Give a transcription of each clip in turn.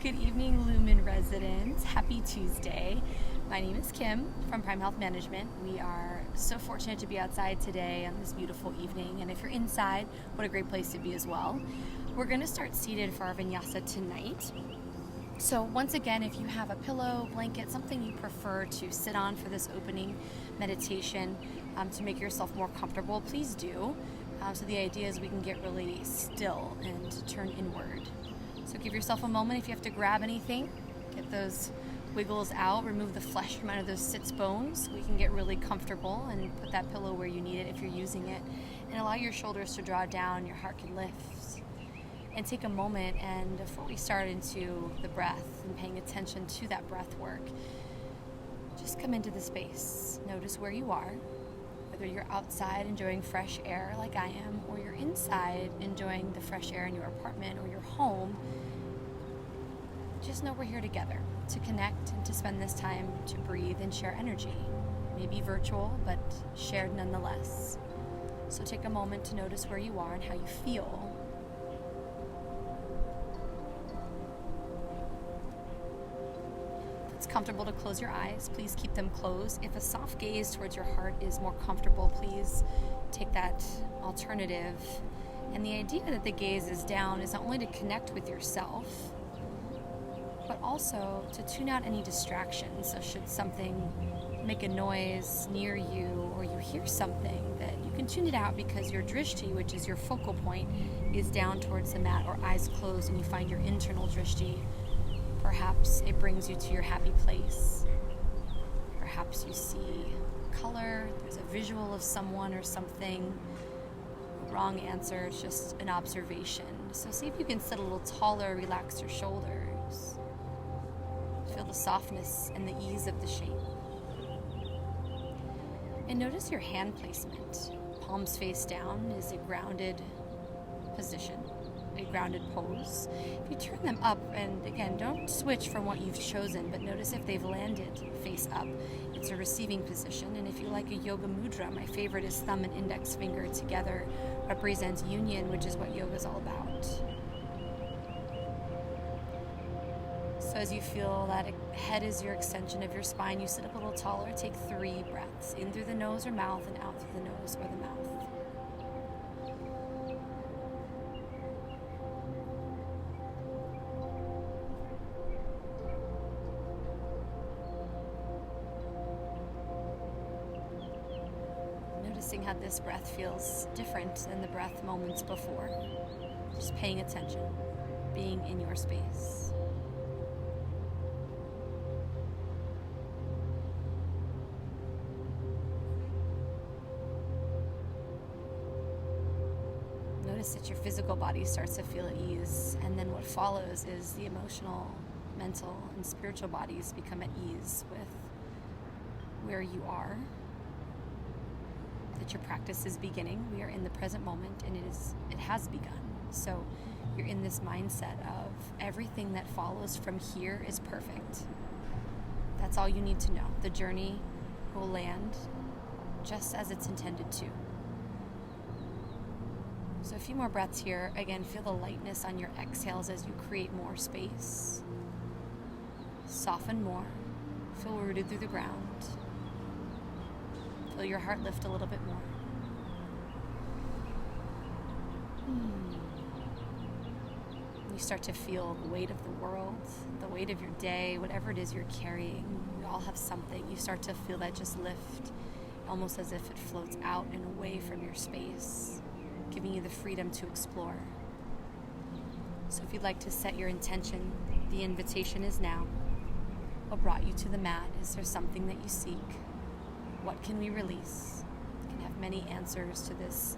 Good evening, Lumen residents. Happy Tuesday. My name is Kim from Prime Health Management. We are so fortunate to be outside today on this beautiful evening. And if you're inside, what a great place to be as well. We're going to start seated for our vinyasa tonight. So once again, if you have a pillow, blanket, something you prefer to sit on for this opening meditation to make yourself more comfortable, please do. So the idea is we can get really still and turn inward. So give yourself a moment. If you have to grab anything, get those wiggles out, remove the flesh from under those sits bones. We can get really comfortable and put that pillow where you need it if you're using it. And allow your shoulders to draw down, your heart can lift. And take a moment, and before we start into the breath and paying attention to that breath work, just come into the space. Notice where you are, whether you're outside enjoying fresh air like I am, or you're inside enjoying the fresh air in your apartment or your home. Just know we're here together to connect and to spend this time to breathe and share energy. Maybe virtual, but shared nonetheless. So take a moment to notice where you are and how you feel. If it's comfortable to close your eyes, please keep them closed. If a soft gaze towards your heart is more comfortable, please take that alternative. And the idea that the gaze is down is not only to connect with yourself, but also to tune out any distractions. So should something make a noise near you, or you hear something, that you can tune it out because your drishti, which is your focal point, is down towards the mat or eyes closed, and you find your internal drishti. Perhaps it brings you to your happy place. Perhaps you see color, there's a visual of someone or something. Wrong answer, it's just an observation. So see if you can sit a little taller, relax your shoulders. Feel the softness and the ease of the shape. And notice your hand placement. Palms face down is a grounded position, a grounded pose. If you turn them up, and again, don't switch from what you've chosen, but notice if they've landed face up. It's a receiving position. And if you like a yoga mudra, my favorite is thumb and index finger together, represents union, which is what yoga is all about. So as you feel that head is your extension of your spine, you sit up a little taller. Take 3 breaths, in through the nose or mouth, and out through the nose or the mouth. Noticing how this breath feels different than the breath moments before. Just paying attention, being in your space. Notice that your physical body starts to feel at ease, and then what follows is the emotional, mental, and spiritual bodies become at ease with where you are. That your practice is beginning. We are in the present moment, and it has begun. So you're in this mindset of everything that follows from here is perfect. That's all you need to know. The journey will land just as it's intended to. So a few more breaths here. Again, feel the lightness on your exhales as you create more space. Soften more. Feel rooted through the ground. Feel your heart lift a little bit more. You start to feel the weight of the world, the weight of your day, whatever it is you're carrying. We all have something. You start to feel that just lift, almost as if it floats out and away from your space, giving you the freedom to explore. So if you'd like to set your intention, the invitation is now. What brought you to the mat? Is there something that you seek? What can we release? You can have many answers to this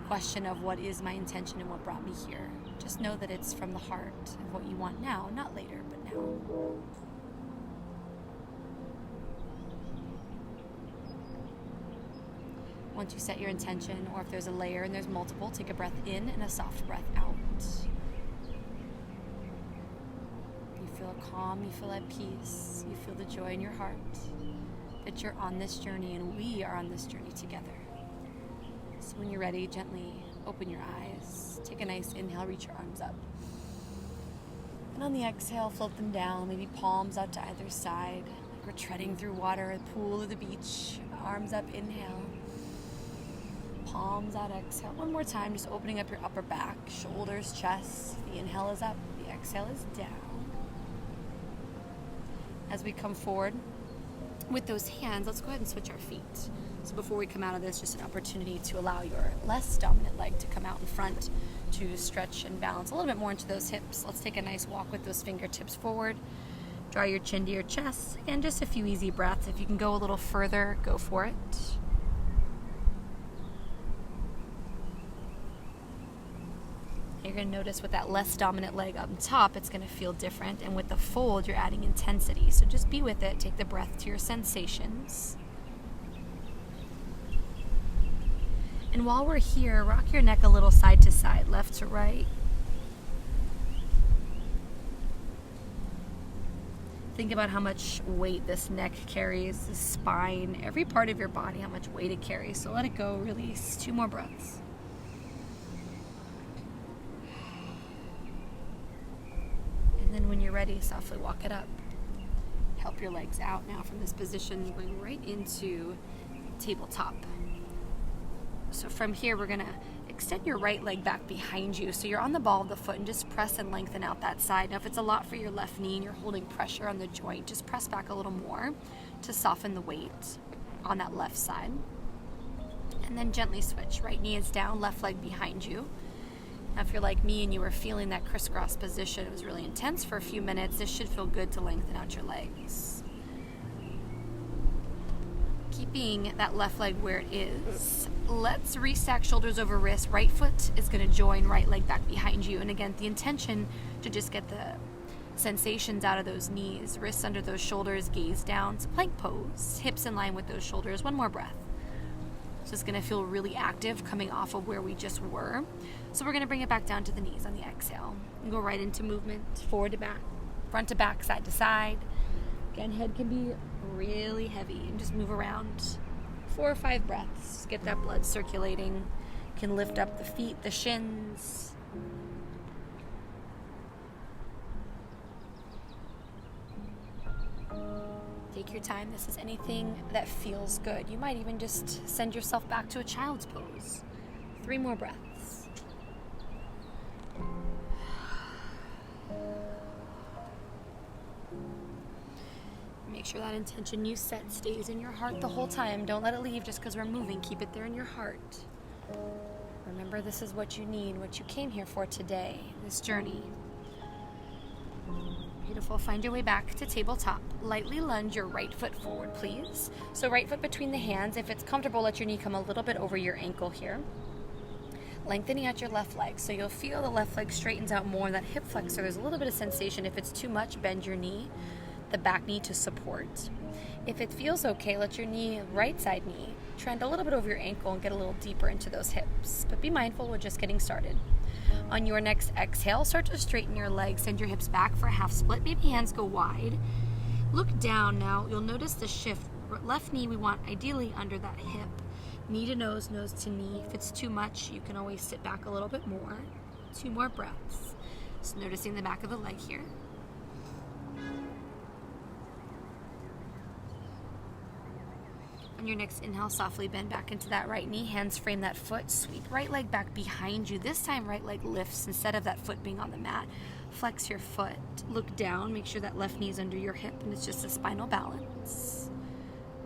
question of what is my intention and what brought me here. Just know that it's from the heart of what you want now, not later, but now. Once you set your intention, or if there's a layer and there's multiple, take a breath in and a soft breath out. You feel calm, you feel at peace, you feel the joy in your heart that you're on this journey and we are on this journey together. So when you're ready, gently open your eyes. Take a nice inhale, reach your arms up. And on the exhale, float them down, maybe palms out to either side. Like we're treading through water, a pool or the beach. Arms up, inhale. Palms out, exhale. One more time, just opening up your upper back, shoulders, chest. The inhale is up, the exhale is down. As we come forward with those hands, let's go ahead and switch our feet. So before we come out of this, just an opportunity to allow your less dominant leg to come out in front, to stretch and balance a little bit more into those hips. Let's take a nice walk with those fingertips forward. Draw your chin to your chest. Again, just a few easy breaths. If you can go a little further, go for it. You're going to notice with that less dominant leg up top, it's going to feel different. And with the fold, you're adding intensity. So just be with it. Take the breath to your sensations. And while we're here, rock your neck a little side to side, left to right. Think about how much weight this neck carries, the spine, every part of your body, how much weight it carries. So let it go, release. 2 more breaths. And then when you're ready, softly walk it up. Help your legs out now from this position, going right into tabletop. So from here, we're going to extend your right leg back behind you. So you're on the ball of the foot and just press and lengthen out that side. Now, if it's a lot for your left knee and you're holding pressure on the joint, just press back a little more to soften the weight on that left side. And then gently switch. Right knee is down, left leg behind you. Now, if you're like me and you were feeling that crisscross position, it was really intense for a few minutes, this should feel good to lengthen out your legs. Keeping that left leg where it is. Let's restack shoulders over wrists. Right foot is going to join right leg back behind you. And again, the intention to just get the sensations out of those knees, wrists under those shoulders, gaze down. So plank pose, hips in line with those shoulders. One more breath. So it's going to feel really active coming off of where we just were. So we're going to bring it back down to the knees on the exhale. And go right into movement, forward to back, front to back, side to side. Again, head can be really heavy and just move around. 4 or 5 breaths. Get that blood circulating. You can lift up the feet, the shins. Take your time. This is anything that feels good. You might even just send yourself back to a child's pose. 3 more breaths. Make sure that intention you set stays in your heart the whole time. Don't let it leave just because we're moving. Keep it there in your heart. Remember, this is what you need, what you came here for today, this journey. Beautiful. Find your way back to tabletop. Lightly lunge your right foot forward, please. So right foot between the hands. If it's comfortable, let your knee come a little bit over your ankle here. Lengthening out your left leg. So you'll feel the left leg straightens out more in that hip flexor. There's a little bit of sensation. If it's too much, bend your knee, the back knee to support. If it feels okay, let your knee, right side knee, trend a little bit over your ankle and get a little deeper into those hips. But be mindful, we're just getting started. On your next exhale, start to straighten your legs. Send your hips back for a half split. Maybe hands go wide. Look down now. You'll notice the shift. Left knee we want ideally under that hip. Knee to nose, nose to knee. If it's too much, you can always sit back a little bit more. 2 more breaths. Just noticing the back of the leg here. On your next inhale, softly bend back into that right knee. Hands frame that foot. Sweep right leg back behind you. This time, right leg lifts instead of that foot being on the mat. Flex your foot. Look down. Make sure that left knee is under your hip and it's just a spinal balance.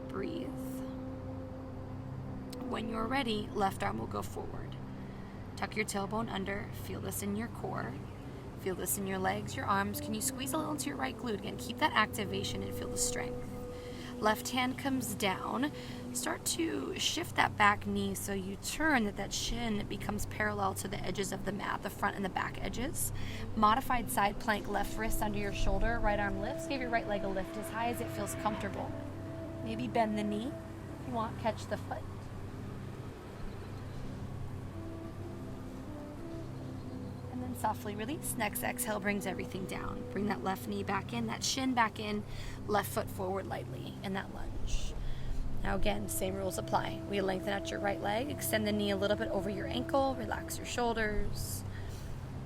Breathe. When you're ready, left arm will go forward. Tuck your tailbone under. Feel this in your core. Feel this in your legs, your arms. Can you squeeze a little into your right glute? Again, keep that activation and feel the strength. Left hand comes down. Start to shift that back knee so you turn that shin becomes parallel to the edges of the mat, the front and the back edges. Modified side plank, left wrist under your shoulder, right arm lifts. Give your right leg a lift as high as it feels comfortable. Maybe bend the knee if you want, catch the foot. And then softly release. Next exhale brings everything down. Bring that left knee back in, that shin back in, left foot forward lightly in that lunge. Now again, same rules apply. We lengthen out your right leg, extend the knee a little bit over your ankle, relax your shoulders.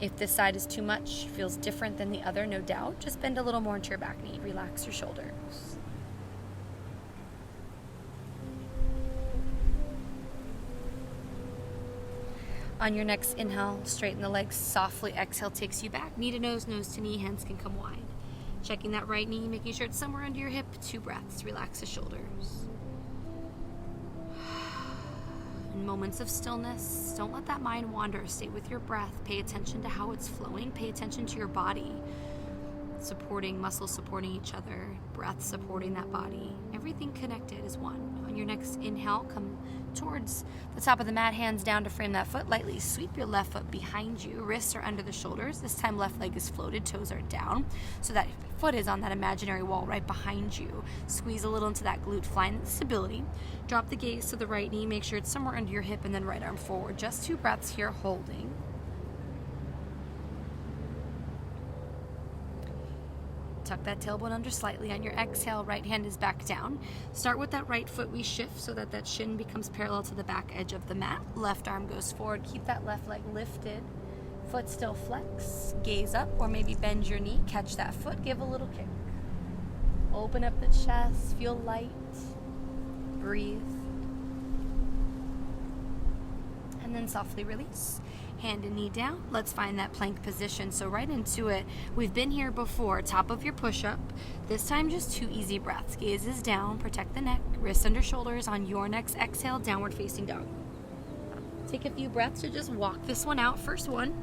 If this side is too much, feels different than the other, no doubt, just bend a little more into your back knee. Relax your shoulders. On your next inhale, straighten the legs softly. Exhale takes you back. Knee to nose to knee. Hands can come wide. Checking that right knee, making sure it's somewhere under your hip. 2 breaths. Relax the shoulders. In moments of stillness, don't let that mind wander. Stay with your breath. Pay attention to how it's flowing. Pay attention to your body. Supporting, muscles supporting each other. Breath supporting that body. Everything connected is one. On your next inhale, come towards the top of the mat, hands down to frame that foot. Lightly sweep your left foot behind you. Wrists are under the shoulders. This time left leg is floated, toes are down. So that foot is on that imaginary wall right behind you. Squeeze a little into that glute, find stability. Drop the gaze to the right knee. Make sure it's somewhere under your hip and then right arm forward. Just 2 breaths here, holding. Tuck that tailbone under slightly. On your exhale, right hand is back down. Start with that right foot. We shift so that that shin becomes parallel to the back edge of the mat. Left arm goes forward. Keep that left leg lifted. Foot still flex. Gaze up or maybe bend your knee. Catch that foot. Give a little kick. Open up the chest. Feel light. Breathe. And then softly release. Hand and knee down. Let's find that plank position. So right into it. We've been here before. Top of your push-up. This time just 2 easy breaths. Gaze is down. Protect the neck. Wrists under shoulders. On your next exhale, downward facing dog. Take a few breaths to just walk this one out. First one.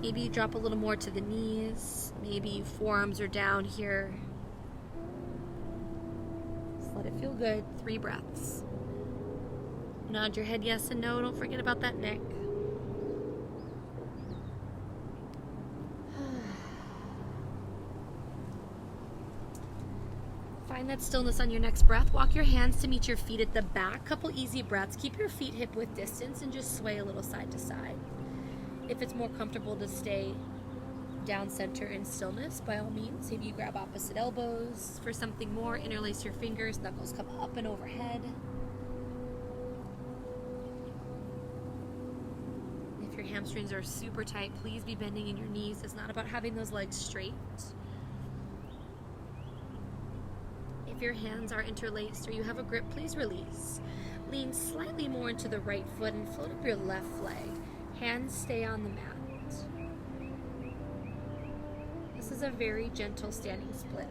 Maybe you drop a little more to the knees. Maybe forearms are down here. Just let it feel good. 3 breaths. Nod your head yes and no. Don't forget about that neck. Find that stillness on your next breath. Walk your hands to meet your feet at the back. Couple easy breaths. Keep your feet hip width distance and just sway a little side to side. If it's more comfortable to stay down center in stillness, by all means, maybe you grab opposite elbows. For something more, interlace your fingers. Knuckles come up and overhead. If your hamstrings are super tight, please be bending in your knees. It's not about having those legs straight. If your hands are interlaced or you have a grip, please release. Lean slightly more into the right foot and float up your left leg. Hands stay on the mat. This is a very gentle standing split.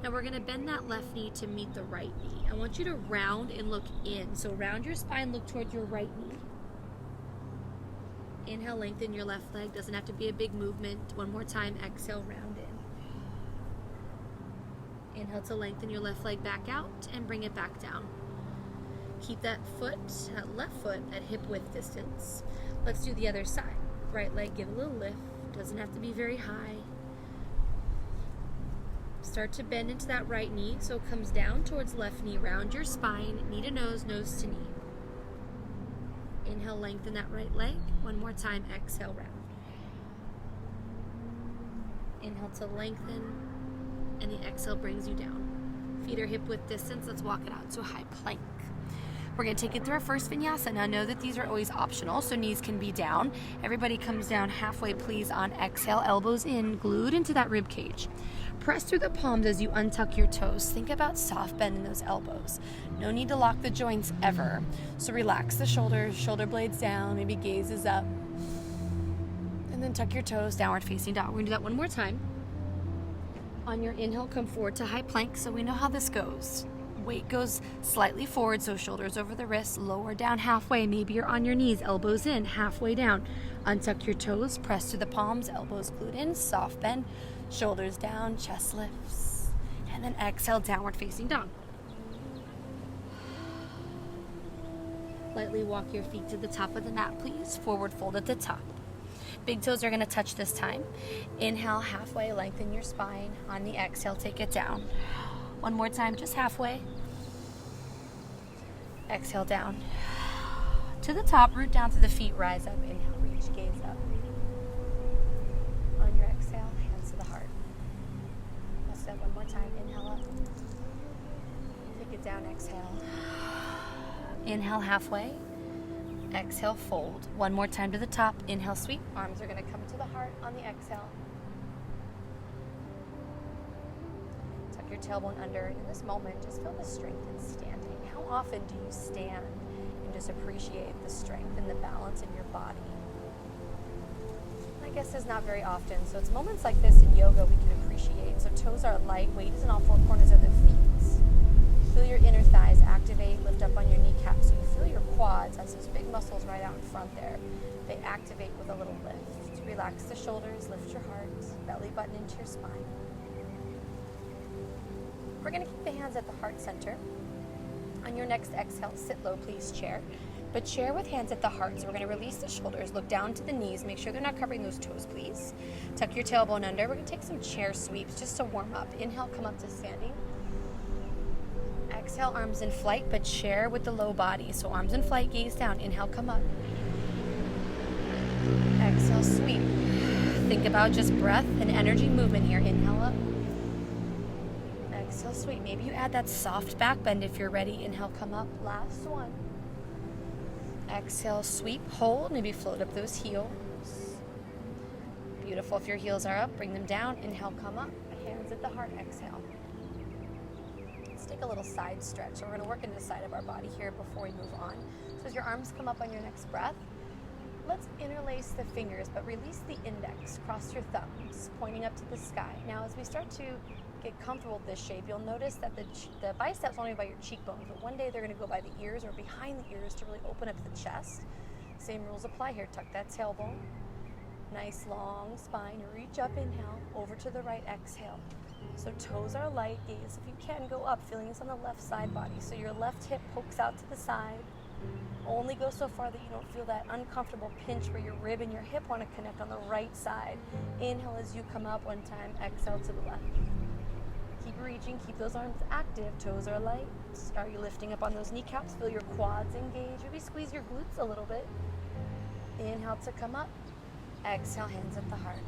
Now we're going to bend that left knee to meet the right knee. I want you to round and look in. So round your spine, look towards your right knee. Inhale, lengthen your left leg. Doesn't have to be a big movement. One more time, exhale, round in. Inhale to lengthen your left leg back out and bring it back down. Keep that left foot at hip width distance. Let's do the other side. Right leg, give a little lift. Doesn't have to be very high. Start to bend into that right knee so it comes down towards left knee. Round your spine, knee to nose to knee. Inhale, lengthen that right leg. One more time, exhale, round. Inhale to lengthen, and the exhale brings you down. Feet are hip width distance. Let's walk it out to a high plank. We're going to take it through our first vinyasa. Now know that these are always optional, so knees can be down. Everybody comes down halfway, please, on exhale. Elbows in, glued into that rib cage. Press through the palms as you untuck your toes. Think about soft bend in those elbows. No need to lock the joints ever. So relax the shoulders, shoulder blades down, maybe gaze is up. And then tuck your toes, downward facing dog. We're going to do that one more time. On your inhale, come forward to high plank so we know how this goes. Weight goes slightly forward, so shoulders over the wrists, lower down halfway. Maybe you're on your knees, elbows in, halfway down. Untuck your toes, press to the palms, elbows glued in, soft bend, shoulders down, chest lifts. And then exhale, downward facing dog. Lightly walk your feet to the top of the mat, please. Forward fold at the top. Big toes are going to touch this time. Inhale, halfway, lengthen your spine. On the exhale, take it down. One more time, just halfway. Exhale down. To the top, root down to the feet, rise up. Inhale, reach, gaze up. On your exhale, hands to the heart. Let's do that one more time. Inhale up. Take it down, exhale. Inhale halfway. Exhale, fold. One more time to the top. Inhale, sweep. Arms are going to come to the heart on the exhale. Tuck your tailbone under. In this moment, just feel the strength in standing. How often do you stand and just appreciate the strength and the balance in your body? My guess is not very often. So it's moments like this in yoga we can appreciate. So toes are light, weight is in all four corners of the feet. Feel your inner thighs activate, lift up on your kneecaps. So you feel your quads, that's those big muscles right out in front there. They activate with a little lift. Relax the shoulders, lift your heart, belly button into your spine. We're going to keep the hands at the heart center. On your next exhale, sit low, please, chair. But chair with hands at the heart. So we're going to release the shoulders, look down to the knees, make sure they're not covering those toes, please. Tuck your tailbone under. We're going to take some chair sweeps just to warm up. Inhale, come up to standing. Exhale, arms in flight, but chair with the low body. So arms in flight, gaze down. Inhale, come up. Exhale, sweep. Think about just breath and energy movement here. Inhale up. Exhale, sweep. Maybe you add that soft back bend if you're ready. Inhale, come up. Last one. Exhale, sweep, hold. Maybe float up those heels. Beautiful. If your heels are up, bring them down. Inhale, come up. Hands at the heart. Exhale. Let's take a little side stretch. So we're going to work into the side of our body here before we move on. So as your arms come up on your next breath, let's interlace the fingers, but release the index. Cross your thumbs, pointing up to the sky. Now, as we start to get comfortable with this shape, you'll notice that the biceps only by your cheekbones, but one day they're going to go by the ears or behind the ears to really open up the chest. Same rules apply here. Tuck that tailbone. Nice long spine. Reach up, inhale, over to the right, exhale. So toes are light, gaze if you can go up, feeling this on the left side body. So your left hip pokes out to the side. Only go so far that you don't feel that uncomfortable pinch where your rib and your hip want to connect on the right side. Inhale as you come up one time, exhale to the left. Keep reaching, keep those arms active, toes are light. Are you lifting up on those kneecaps? Feel your quads engage. Maybe squeeze your glutes a little bit. Inhale to come up. Exhale, hands at the heart.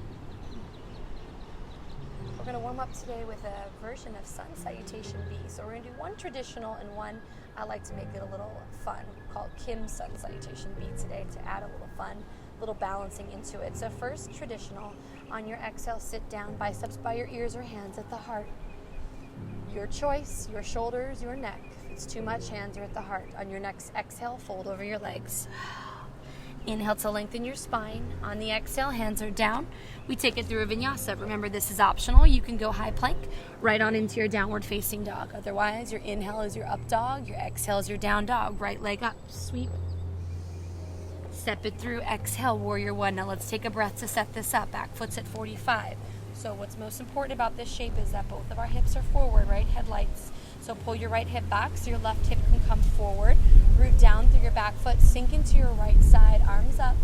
We're going to warm up today with a version of Sun Salutation B. So we're going to do one traditional and one, I like to make it a little fun, called Kim's Sun Salutation B today to add a little fun, little balancing into it. So first, traditional. On your exhale, sit down, biceps by your ears or hands at the heart. Your choice, your shoulders, your neck. If it's too much, hands are at the heart. On your next exhale, fold over your legs. Inhale to lengthen your spine. On the exhale, hands are down. We take it through a vinyasa. Remember, this is optional. You can go high plank right on into your downward facing dog. Otherwise, your inhale is your up dog. Your exhale is your down dog. Right leg up. Sweep. Step it through. Exhale, warrior one. Now let's take a breath to set this up. Back foot's at 45. So what's most important about this shape is that both of our hips are forward, right? Headlights. So pull your right hip back so your left hip can come forward. Root down through your back foot. Sink into your right side. Arms up.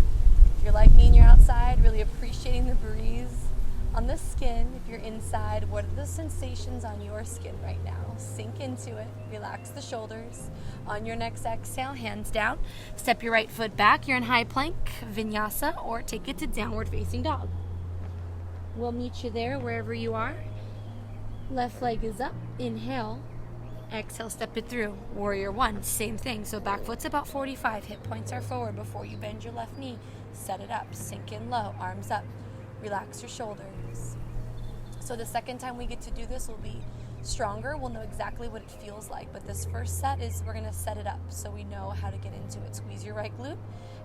If you're like me and you're outside, really appreciating the breeze on the skin. If you're inside, what are the sensations on your skin right now? Sink into it. Relax the shoulders. On your next exhale, hands down. Step your right foot back. You're in high plank, vinyasa, or take it to downward facing dog. We'll meet you there wherever you are. Left leg is up. Inhale. Exhale, step it through. Warrior one, same thing. So back foot's about 45. Hip points are forward before you bend your left knee. Set it up. Sink in low. Arms up. Relax your shoulders. So the second time we get to do this will be stronger. We'll know exactly what it feels like. But this first set is we're going to set it up so we know how to get into it. Squeeze your right glute.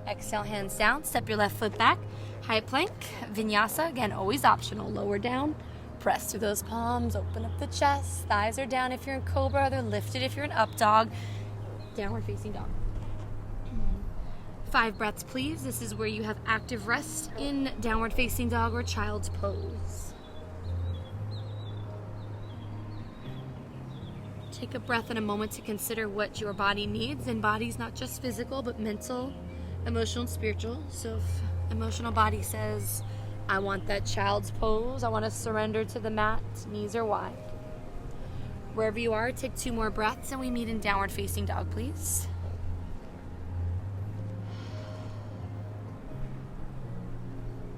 Exhale, hands down. Step your left foot back. High plank. Vinyasa. Again, always optional. Lower down. Press through those palms, open up the chest. Thighs are down if you're in cobra, they're lifted if you're in up dog. Downward facing dog. 5 breaths, please. This is where you have active rest in downward facing dog or child's pose. Take a breath and a moment to consider what your body needs. And body's not just physical, but mental, emotional, and spiritual. So if emotional body says, I want that child's pose. I want to surrender to the mat. Knees are wide. Wherever you are, take 2 more breaths and we meet in downward facing dog, please.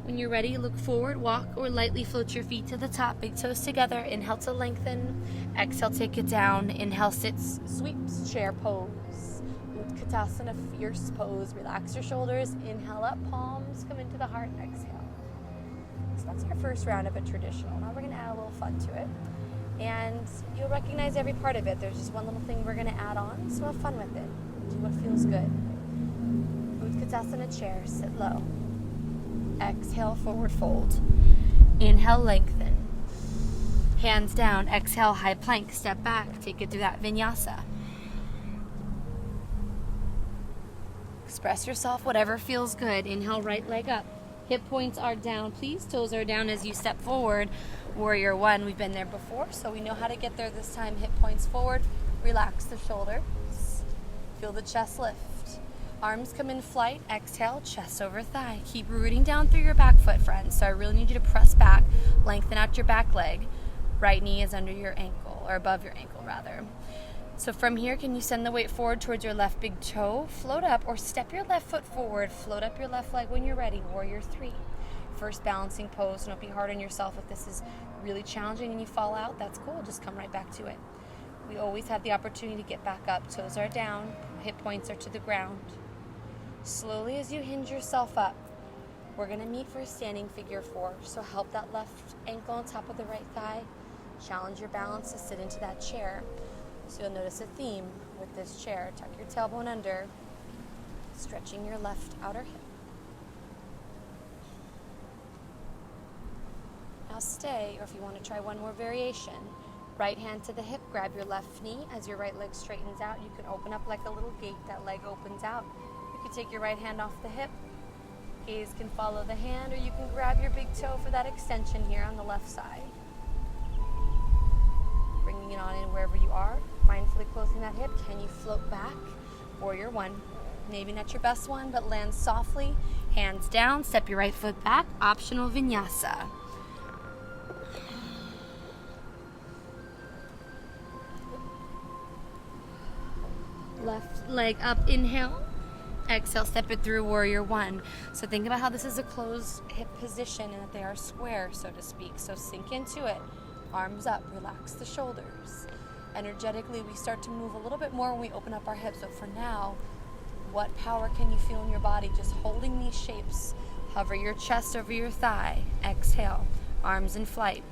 When you're ready, look forward, walk, or lightly float your feet to the top. Big toes together. Inhale to lengthen. Exhale, take it down. Inhale, sits, sweeps, chair pose. Utkatasana, fierce pose. Relax your shoulders. Inhale up, palms come into the heart. Exhale. So that's our first round of a traditional. Now we're going to add a little fun to it. And you'll recognize every part of it. There's just one little thing we're going to add on, so have fun with it. Do what feels good. Utkatasana chair, sit low. Exhale, forward fold. Inhale, lengthen. Hands down. Exhale, high plank. Step back. Take it through that vinyasa. Express yourself, whatever feels good. Inhale, right leg up. Hip points are down, please. Toes are down as you step forward. Warrior one, we've been there before, so we know how to get there this time. Hip points forward. Relax the shoulders. Feel the chest lift. Arms come in flight. Exhale, chest over thigh. Keep rooting down through your back foot, friends. So I really need you to press back. Lengthen out your back leg. Right knee is under your ankle, or above your ankle, rather. So from here, can you send the weight forward towards your left big toe? Float up, or step your left foot forward. Float up your left leg when you're ready. Warrior three. First balancing pose. Don't be hard on yourself. If this is really challenging and you fall out, that's cool. Just come right back to it. We always have the opportunity to get back up. Toes are down. Hip points are to the ground. Slowly as you hinge yourself up, we're going to meet for a standing figure four. So help that left ankle on top of the right thigh. Challenge your balance to sit into that chair. So you'll notice a theme with this chair. Tuck your tailbone under, stretching your left outer hip. Now stay, or if you want to try one more variation, right hand to the hip, grab your left knee as your right leg straightens out. You can open up like a little gate, that leg opens out. You can take your right hand off the hip, gaze can follow the hand, or you can grab your big toe for that extension here on the left side. Bringing it on in wherever you are, mindfully closing that hip. Can you float back? Warrior one. Maybe not your best one, but land softly. Hands down, step your right foot back. Optional vinyasa. Left leg up, inhale. Exhale, step it through, warrior one. So think about how this is a closed hip position and that they are square, so to speak. So sink into it. Arms up, relax the shoulders. Energetically, we start to move a little bit more when we open up our hips. So for now, what power can you feel in your body just holding these shapes? Hover your chest over your thigh. Exhale, arms in flight.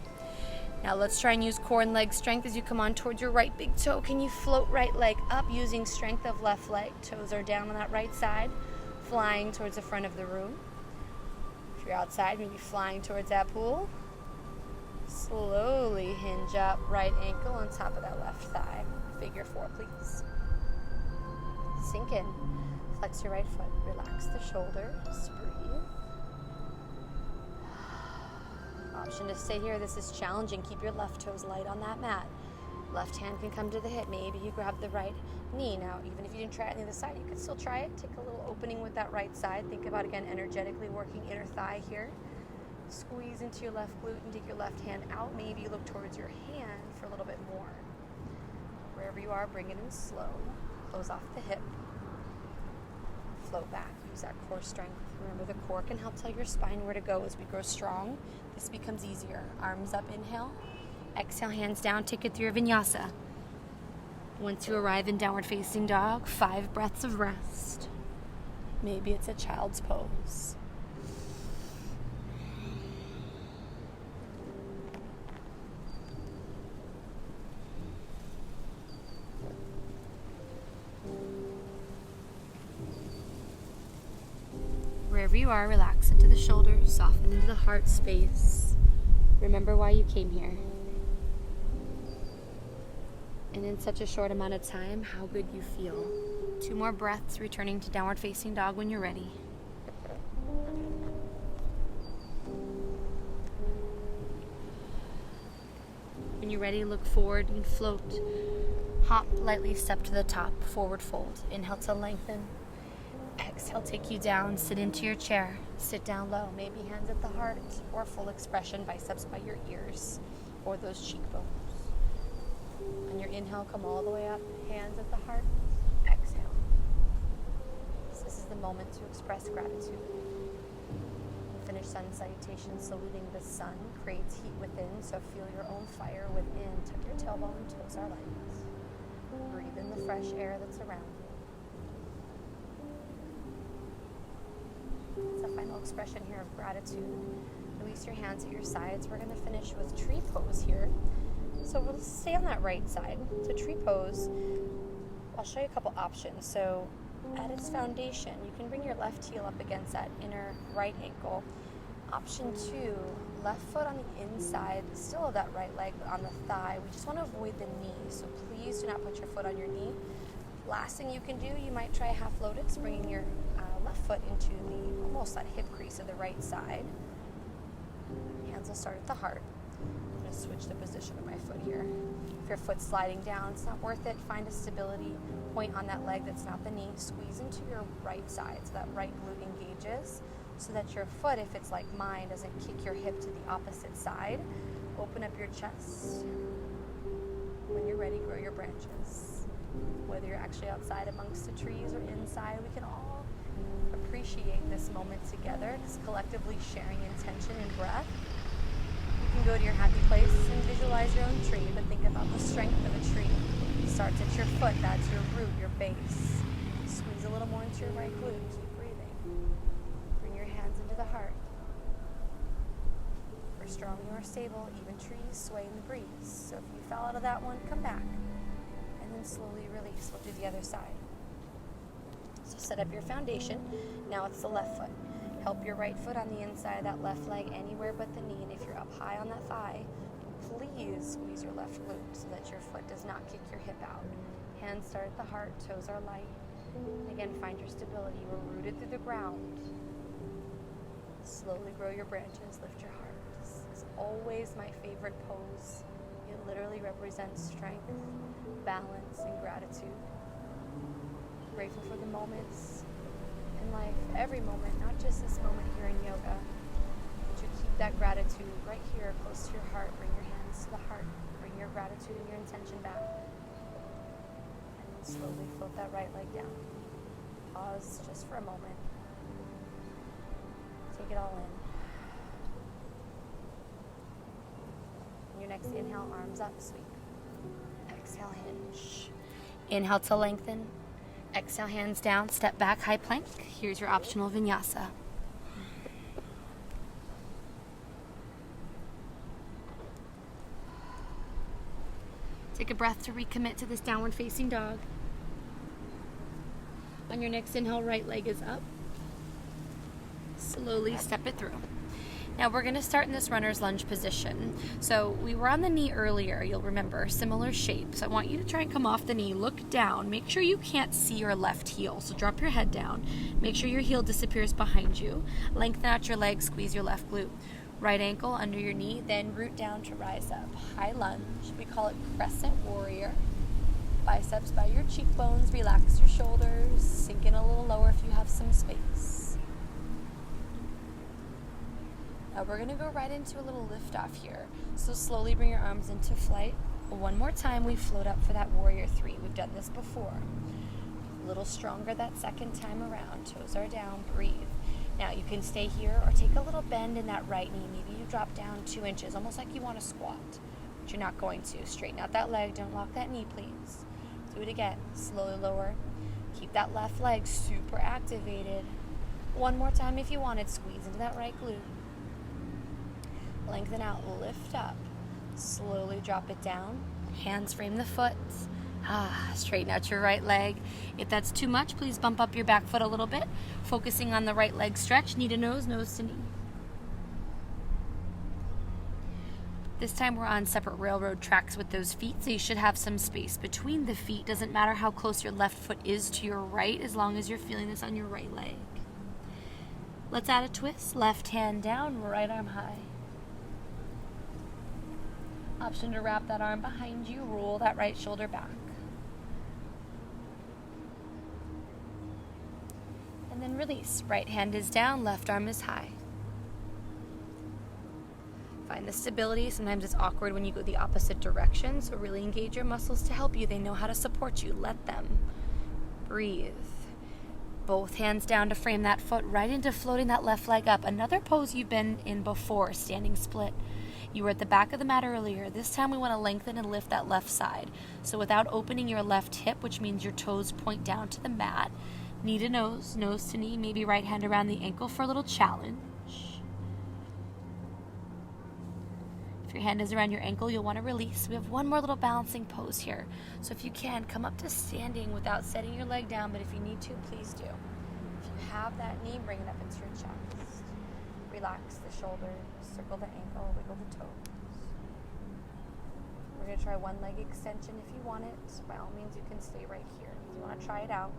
Now let's try and use core and leg strength as you come on towards your right big toe. Can you float right leg up using strength of left leg? Toes are down on that right side, flying towards the front of the room. If you're outside, maybe flying towards that pool. Slowly hinge up, right ankle on top of that left thigh. Figure four, please. Sink in. Flex your right foot. Relax the shoulders. Breathe. Option to stay here. This is challenging. Keep your left toes light on that mat. Left hand can come to the hip. Maybe you grab the right knee. Now, even if you didn't try it on the other side, you can still try it. Take a little opening with that right side. Think about, again, energetically working inner thigh here. Squeeze into your left glute and take your left hand out. Maybe you look towards your hand for a little bit more. Wherever you are, bring it in slow. Close off the hip. Float back. Use that core strength. Remember, the core can help tell your spine where to go as we grow strong. This becomes easier. Arms up, inhale. Exhale, hands down. Take it through your vinyasa. Once you arrive in downward facing dog, 5 breaths of rest. Maybe it's a child's pose. Wherever you are, relax into the shoulders, soften into the heart space. Remember why you came here. And in such a short amount of time, how good you feel. 2 more breaths, returning to downward facing dog when you're ready. When you're ready, look forward and float. Hop lightly, step to the top, forward fold. Inhale to lengthen. Exhale, take you down, sit into your chair. Sit down low, maybe hands at the heart, or full expression, biceps by your ears, or those cheekbones. On your inhale, come all the way up, hands at the heart. Exhale. So this is the moment to express gratitude. Finish sun salutation, saluting the sun creates heat within, so feel your own fire within. Tuck your tailbone, toes are light. Breathe in the fresh air that's around you. It's a final expression here of gratitude. Release your hands at your sides. We're going to finish with tree pose here. So we'll stay on that right side. So tree pose, I'll show you a couple options. So at its foundation, you can bring your left heel up against that inner right ankle. Option 2, left foot on the inside, still of that right leg, but on the thigh. We just want to avoid the knee, so please do not put your foot on your knee. Last thing you can do, you might try half lotus, bringing your left foot into the almost that hip crease of the right side. Hands will start at the heart. I'm going to switch the position of my foot here. If your foot's sliding down, it's not worth it. Find a stability point on that leg that's not the knee. Squeeze into your right side so that right glute engages, so that your foot, if it's like mine, doesn't kick your hip to the opposite side. Open up your chest. When you're ready, grow your branches. Whether you're actually outside amongst the trees or inside, we can all appreciate this moment together, just collectively sharing intention and breath. You can go to your happy place and visualize your own tree, but think about the strength of a tree. It starts at your foot, that's your root, your base. Squeeze a little more into your right glute. Keep breathing. Bring your hands into the heart. For strong or stable, even trees sway in the breeze. So if you fell out of that one, come back. And then slowly release. We'll do the other side. So set up your foundation. Now it's the left foot. Help your right foot on the inside of that left leg anywhere but the knee. And if you're up high on that thigh, please squeeze your left glute so that your foot does not kick your hip out. Hands start at the heart, toes are light. And again, find your stability. We're rooted through the ground. Slowly grow your branches, lift your heart. This is always my favorite pose. It literally represents strength, balance, and gratitude. Grateful for the moments in life, every moment, not just this moment here in yoga. But you keep that gratitude right here, close to your heart. Bring your hands to the heart. Bring your gratitude and your intention back. And then slowly float that right leg down. Pause just for a moment. Take it all in. On your next inhale, arms up, sweep. Exhale, hinge. Inhale to lengthen. Exhale, hands down, step back, high plank. Here's your optional vinyasa. Take a breath to recommit to this downward facing dog. On your next inhale, right leg is up. Slowly step it through. Now we're going to start in this runner's lunge position. So we were on the knee earlier, you'll remember, similar shape. So I want you to try and come off the knee, look down, make sure you can't see your left heel. So drop your head down, make sure your heel disappears behind you. Lengthen out your leg, squeeze your left glute. Right ankle under your knee, then root down to rise up. High lunge, we call it crescent warrior. Biceps by your cheekbones, relax your shoulders, sink in a little lower if you have some space. Now we're going to go right into a little lift off here. So slowly bring your arms into flight. One more time, we float up for that warrior 3. We've done this before. A little stronger that second time around. Toes are down, breathe. Now you can stay here or take a little bend in that right knee. Maybe you drop down 2 inches, almost like you want to squat, but you're not going to. Straighten out that leg, don't lock that knee, please. Do it again, slowly lower. Keep that left leg super activated. One more time if you wanted, squeeze into that right glute. Lengthen out, lift up. Slowly drop it down. Hands frame the foot. Straighten out your right leg. If that's too much, please bump up your back foot a little bit. Focusing on the right leg stretch, knee to nose, nose to knee. This time we're on separate railroad tracks with those feet, so you should have some space between the feet. Doesn't matter how close your left foot is to your right, as long as you're feeling this on your right leg. Let's add a twist. Left hand down, right arm high. Option to wrap that arm behind you, roll that right shoulder back. And then release. Right hand is down, left arm is high. Find the stability. Sometimes it's awkward when you go the opposite direction, so really engage your muscles to help you. They know how to support you. Let them. Breathe. Both hands down to frame that foot right into floating that left leg up. Another pose you've been in before, standing split. You were at the back of the mat earlier. This time we want to lengthen and lift that left side. So without opening your left hip, which means your toes point down to the mat, knee to nose, nose to knee, maybe right hand around the ankle for a little challenge. If your hand is around your ankle, you'll want to release. We have one more little balancing pose here. So if you can, come up to standing without setting your leg down, but if you need to, please do. If you have that knee, bring it up into your chest. Relax the shoulders, circle the ankle, wiggle the toes. We're going to try one leg extension if you want it. By all means, you can stay right here. If you want to try it out,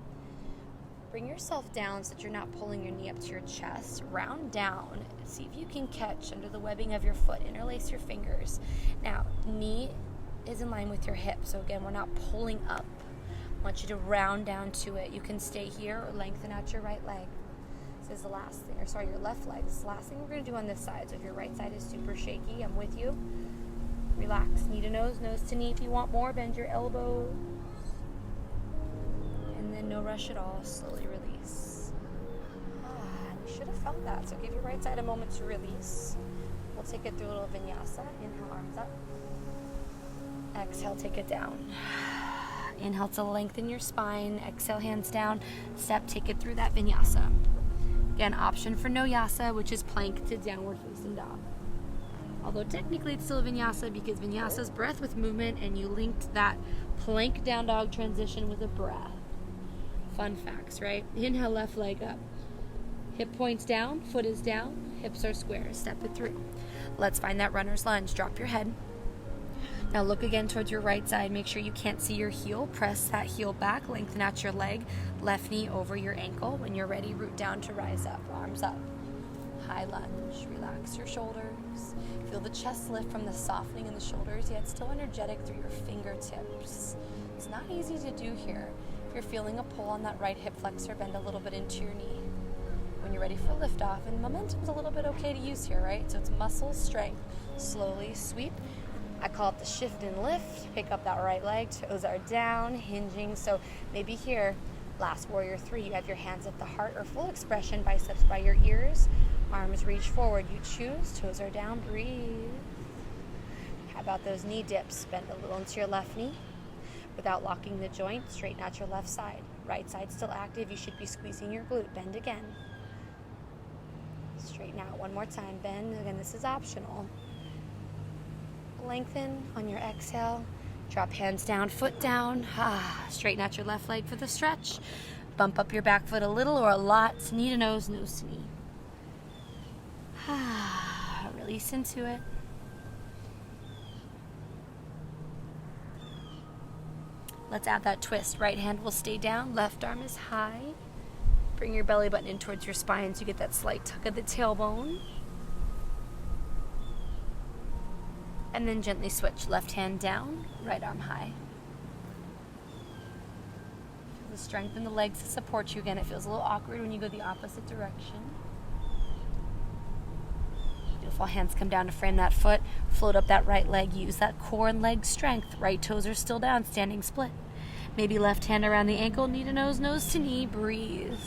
bring yourself down so that you're not pulling your knee up to your chest. Round down. See if you can catch under the webbing of your foot. Interlace your fingers. Now, knee is in line with your hip. So again, we're not pulling up. I want you to round down to it. You can stay here or lengthen out your right leg. This is the last thing, your left leg. This is the last thing we're going to do on this side. So if your right side is super shaky, I'm with you. Relax. Knee to nose, nose to knee. If you want more, bend your elbows. And then no rush at all. Slowly release. You should have felt that. So give your right side a moment to release. We'll take it through a little vinyasa. Inhale, arms up. Exhale, take it down. Inhale to lengthen your spine. Exhale, hands down. Step, take it through that vinyasa. Again, option for no yasa, which is plank to downward facing dog. Although technically it's still a vinyasa because vinyasa is breath with movement, and you linked that plank down dog transition with a breath. Fun facts, right? Inhale, left leg up. Hip points down, foot is down, hips are square. Step it through. Let's find that runner's lunge. Drop your head. Now look again towards your right side. Make sure you can't see your heel. Press that heel back. Lengthen out your leg. Left knee over your ankle. When you're ready, root down to rise up. Arms up. High lunge. Relax your shoulders. Feel the chest lift from the softening in the shoulders, yet still energetic through your fingertips. It's not easy to do here. If you're feeling a pull on that right hip flexor, bend a little bit into your knee. When you're ready for liftoff, and momentum's a little bit okay to use here, right? So it's muscle strength. Slowly sweep. I call it the shift and lift. Pick up that right leg. Toes are down, hinging. So maybe here, last warrior 3, you have your hands at the heart or full expression, biceps by your ears. Arms reach forward. You choose. Toes are down. Breathe. How about those knee dips? Bend a little into your left knee. Without locking the joint, straighten out your left side. Right side still active. You should be squeezing your glute. Bend again. Straighten out one more time. Bend. Again, this is optional. Lengthen on your exhale. Drop hands down, foot down. Straighten out your left leg for the stretch. Bump up your back foot a little or a lot. Knee to nose, nose to knee. Release into it. Let's add that twist. Right hand will stay down. Left arm is high. Bring your belly button in towards your spine so you get that slight tuck of the tailbone. And then gently switch. Left hand down, right arm high. Feel the strength in the legs to support you. Again, it feels a little awkward when you go the opposite direction. Beautiful. Hands come down to frame that foot. Float up that right leg. Use that core and leg strength. Right toes are still down, standing split. Maybe left hand around the ankle, knee to nose, nose to knee. Breathe.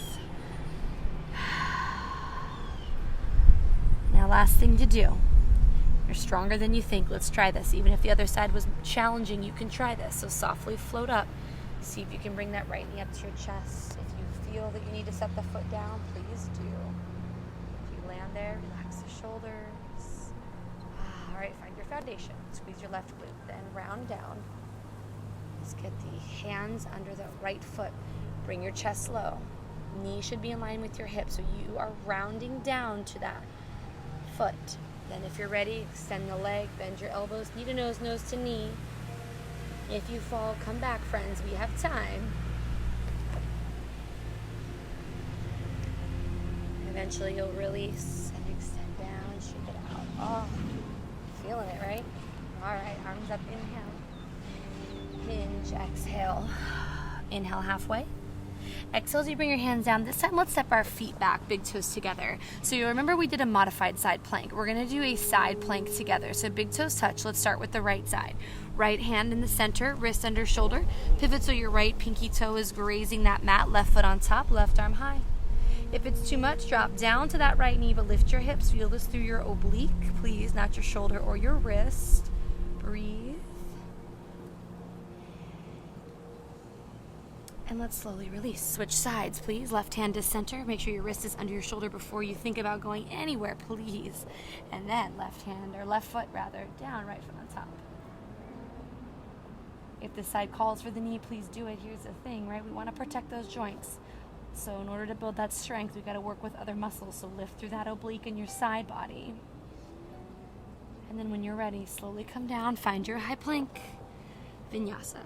Now, last thing to do. You're stronger than you think. Let's try this. Even if the other side was challenging, you can try this. So softly float up. See if you can bring that right knee up to your chest. If you feel that you need to set the foot down, please do. If you land there, relax the shoulders. All right, find your foundation. Squeeze your left glute. Then round down. Let's get the hands under the right foot. Bring your chest low. Knee should be in line with your hip. So you are rounding down to that foot. Then if you're ready, extend the leg, bend your elbows, knee to nose, nose to knee. If you fall, come back, friends. We have time. Eventually you'll release and extend down, shake it out. Oh, feeling it, right? All right, arms up, inhale. Hinge, exhale. Inhale halfway. Exhale as you bring your hands down. This time, let's step our feet back, big toes together. So you remember we did a modified side plank. We're going to do a side plank together. So big toes touch. Let's start with the right side. Right hand in the center, wrist under shoulder. Pivot so your right pinky toe is grazing that mat. Left foot on top, left arm high. If it's too much, drop down to that right knee, but lift your hips. Feel this through your oblique, please, not your shoulder or your wrist. Breathe. And let's slowly release. Switch sides, please. Left hand to center. Make sure your wrist is under your shoulder before you think about going anywhere, please. And then left hand, or left foot rather, down, right foot on top. If the side calls for the knee, please do it. Here's the thing, right? We want to protect those joints. So in order to build that strength, we've got to work with other muscles. So lift through that oblique in your side body. And then when you're ready, slowly come down, find your high plank, vinyasa.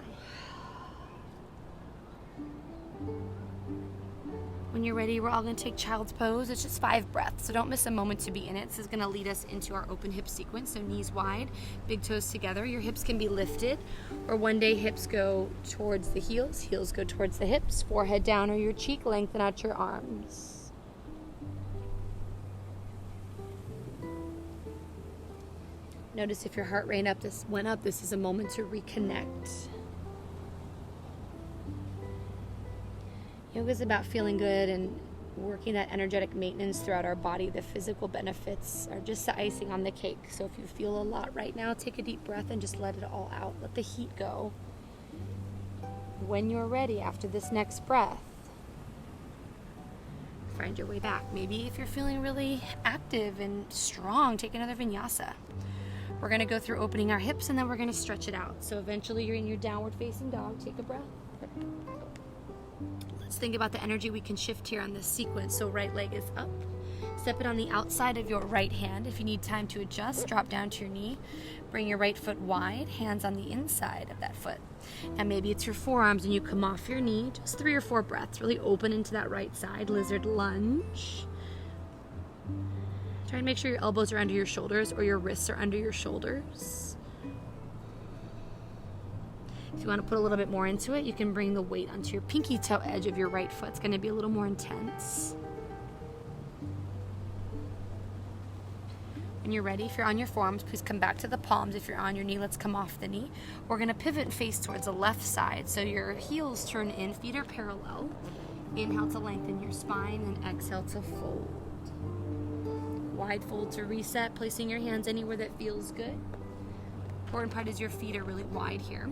When you're ready, we're all going to take child's pose. It's just 5 breaths, so don't miss a moment to be in it. This is going to lead us into our open hip sequence. So knees wide, big toes together. Your hips can be lifted, or one day hips go towards the heels, heels go towards the hips, forehead down or your cheek, lengthen out your arms. Notice if your heart rate went up, this is a moment to reconnect. Yoga is about feeling good and working that energetic maintenance throughout our body. The physical benefits are just the icing on the cake. So if you feel a lot right now, take a deep breath and just let it all out. Let the heat go. When you're ready, after this next breath, find your way back. Maybe if you're feeling really active and strong, take another vinyasa. We're going to go through opening our hips and then we're going to stretch it out. So eventually you're in your downward facing dog. Take a breath. Let's think about the energy we can shift here on this sequence. So right leg is up. Step it on the outside of your right hand. If you need time to adjust, drop down to your knee. Bring your right foot wide, hands on the inside of that foot. And maybe it's your forearms and you come off your knee. Just 3 or 4 breaths. Really open into that right side. Lizard lunge. Try and make sure your elbows are under your shoulders or your wrists are under your shoulders. If you want to put a little bit more into it, you can bring the weight onto your pinky toe edge of your right foot. It's going to be a little more intense. When you're ready, if you're on your forearms, please come back to the palms. If you're on your knee, let's come off the knee. We're going to pivot and face towards the left side. So your heels turn in, feet are parallel. Inhale to lengthen your spine and exhale to fold. Wide fold to reset, placing your hands anywhere that feels good. Important part is your feet are really wide here.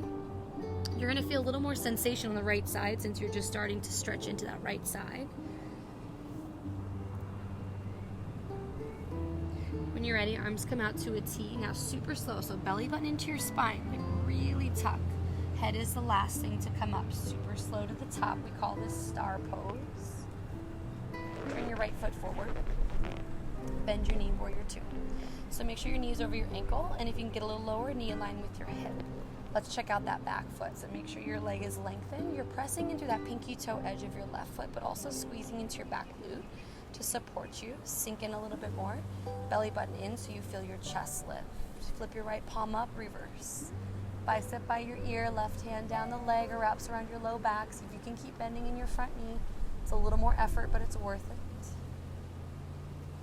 You're going to feel a little more sensation on the right side since you're just starting to stretch into that right side. When you're ready, arms come out to a T. Now super slow, so belly button into your spine, like really tuck. Head is the last thing to come up. Super slow to the top. We call this star pose. Bring your right foot forward. Bend your knee, warrior 2. So make sure your knee is over your ankle, and if you can get a little lower, knee aligned with your hip. Let's check out that back foot. So make sure your leg is lengthened. You're pressing into that pinky toe edge of your left foot, but also squeezing into your back glute to support you. Sink in a little bit more. Belly button in so you feel your chest lift. Flip your right palm up, reverse. Bicep by your ear, left hand down the leg or wraps around your low back. See if you can keep bending in your front knee. It's a little more effort, but it's worth it.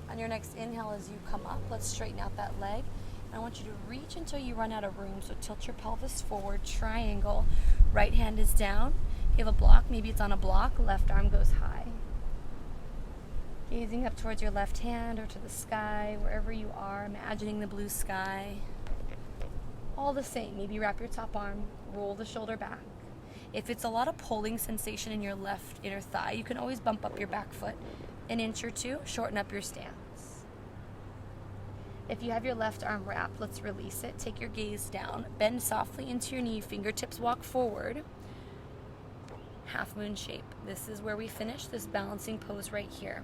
On your next inhale as you come up, let's straighten out that leg. I want you to reach until you run out of room. So tilt your pelvis forward, triangle. Right hand is down. You have a block, maybe it's on a block. Left arm goes high. Gazing up towards your left hand or to the sky, wherever you are, imagining the blue sky. All the same, maybe wrap your top arm, roll the shoulder back. If it's a lot of pulling sensation in your left inner thigh, you can always bump up your back foot an inch or two, shorten up your stance. If you have your left arm wrapped, let's release it. Take your gaze down. Bend softly into your knee. Fingertips walk forward. Half moon shape. This is where we finish this balancing pose right here.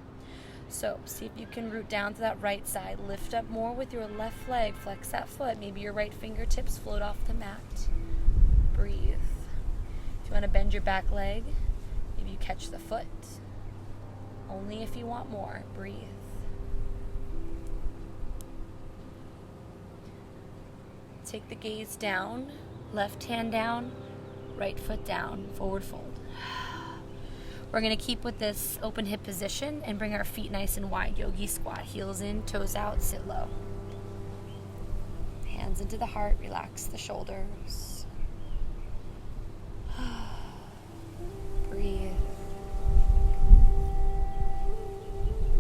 So see if you can root down to that right side. Lift up more with your left leg. Flex that foot. Maybe your right fingertips float off the mat. Breathe. If you want to bend your back leg, maybe you catch the foot. Only if you want more. Breathe. Take the gaze down, left hand down, right foot down, forward fold. We're going to keep with this open hip position and bring our feet nice and wide. Yogi squat, heels in, toes out, sit low. Hands into the heart, relax the shoulders. Breathe.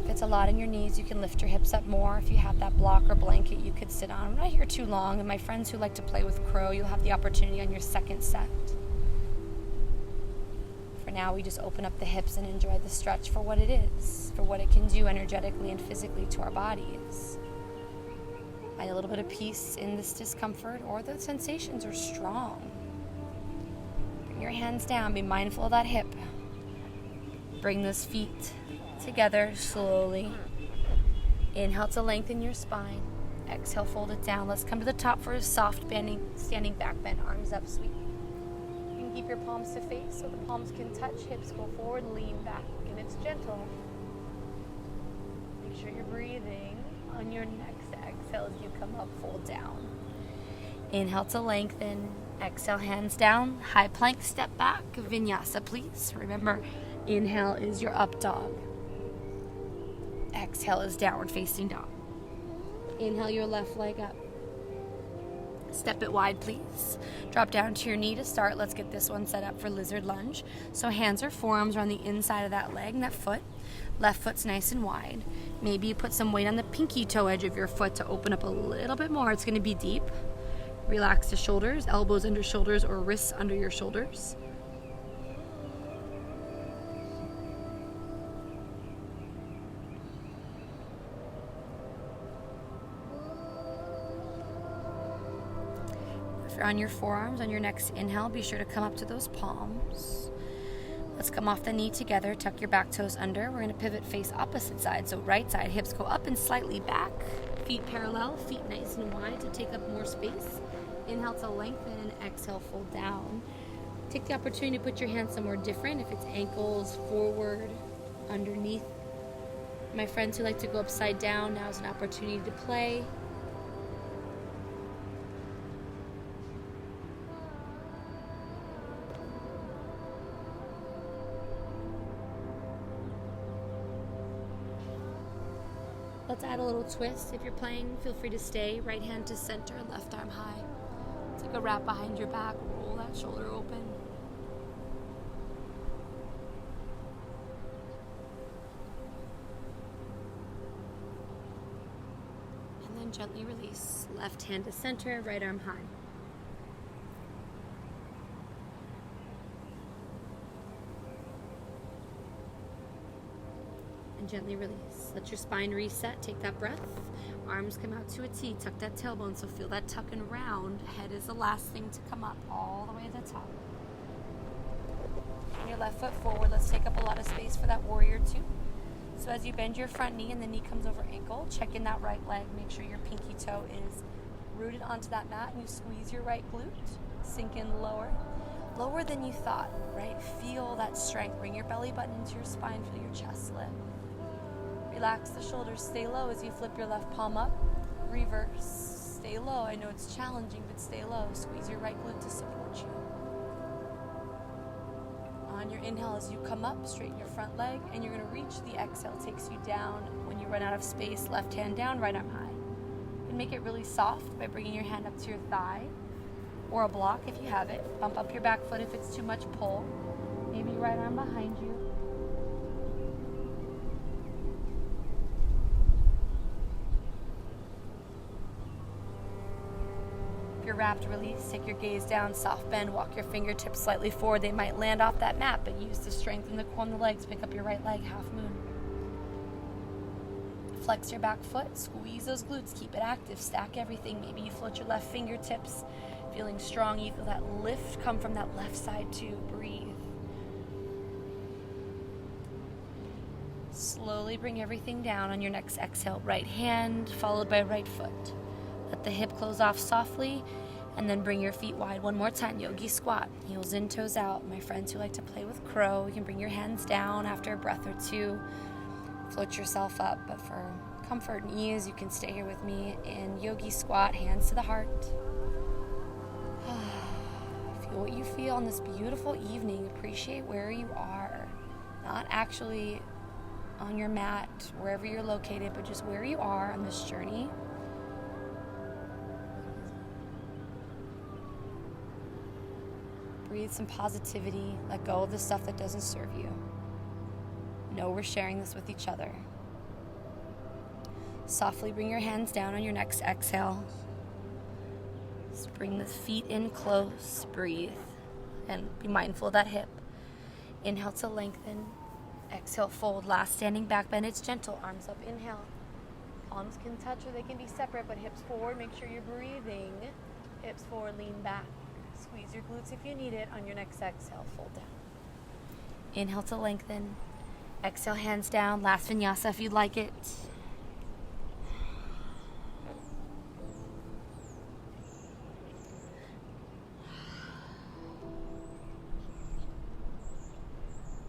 If it's a lot in your knees, you can lift your hips up more. If you have that block or blanket you could sit on. I'm not here too long, and my friends who like to play with crow, you'll have the opportunity on your second set. For For now, we just open up the hips and enjoy the stretch for what it is, for what it can do energetically and physically to our bodies. Find a little bit of peace in this discomfort, or the sensations are strong. Bring your hands down, be mindful of that hip. Bring those feet together slowly. Inhale to lengthen your spine. Exhale, fold it down. Let's come to the top for a soft standing back bend. Arms up, sweep. You can keep your palms to face so the palms can touch. Hips go forward, lean back, and it's gentle. Make sure you're breathing on your next exhale as you come up, fold down. Inhale to lengthen. Exhale, hands down. High plank, step back. Vinyasa, please. Remember, inhale is your up dog. Exhale is downward facing dog. Inhale your left leg up. Step it wide, please. Drop down to your knee to start. Let's get this one set up for lizard lunge. So hands or forearms are on the inside of that leg and that foot. Left foot's nice and wide. Maybe you put some weight on the pinky toe edge of your foot to open up a little bit more. It's going to be deep. Relax the shoulders, elbows under shoulders or wrists under your shoulders. On your forearms, on your next inhale, be sure to come up to those palms. Let's come off the knee together, tuck your back toes under. We're going to pivot face opposite side, so right side, hips go up and slightly back. Feet parallel, feet nice and wide to take up more space. Inhale to lengthen and exhale, fold down. Take the opportunity to put your hands somewhere different. If it's ankles, forward, underneath. My friends who like to go upside down, now is an opportunity to play. Let's add a little twist. If you're playing, feel free to stay. Right hand to center, left arm high. Take a wrap behind your back, roll that shoulder open. And then gently release. Left hand to center, right arm high. And gently release. Let your spine reset. Take that breath. Arms come out to a T. Tuck that tailbone, so feel that tuck and round. Head is the last thing to come up, all the way to the top. And your left foot forward. Let's take up a lot of space for that warrior two. So as you bend your front knee and the knee comes over ankle, check in that right leg. Make sure your pinky toe is rooted onto that mat, and you squeeze your right glute. Sink in lower. Lower than you thought, right? Feel that strength. Bring your belly button into your spine. Feel your chest lift. Relax the shoulders. Stay low as you flip your left palm up. Reverse. Stay low. I know it's challenging, but stay low. Squeeze your right glute to support you. On your inhale, as you come up, straighten your front leg, and you're going to reach. The exhale takes you down. When you run out of space, left hand down, right arm high. And make it really soft by bringing your hand up to your thigh, or a block if you have it. Bump up your back foot if it's too much pull. Maybe right arm behind you. Your wrapped, release. Take your gaze down, soft bend, walk your fingertips slightly forward. They might land off that mat, but use the strength in the core and the legs. Pick up your right leg, half moon. Flex your back foot, squeeze those glutes, keep it active, stack everything. Maybe you float your left fingertips, feeling strong. You feel that lift come from that left side too. Breathe. Slowly bring everything down on your next exhale. Right hand followed by right foot. Let the hip close off softly, and then bring your feet wide one more time. Yogi squat, heels in, toes out. My friends who like to play with crow, you can bring your hands down after a breath or two. Float yourself up, but for comfort and ease, you can stay here with me in yogi squat, hands to the heart. Feel what you feel on this beautiful evening. Appreciate where you are. Not actually on your mat, wherever you're located, but just where you are on this journey. Breathe some positivity. Let go of the stuff that doesn't serve you. Know we're sharing this with each other. Softly bring your hands down on your next exhale. Just bring the feet in close. Breathe. And be mindful of that hip. Inhale to lengthen. Exhale, fold. Last standing back bend. It's gentle. Arms up. Inhale. Palms can touch or they can be separate, but hips forward. Make sure you're breathing. Hips forward, lean back. Squeeze your glutes if you need it. On your next exhale, fold down. Inhale to lengthen. Exhale, hands down. Last vinyasa if you'd like it.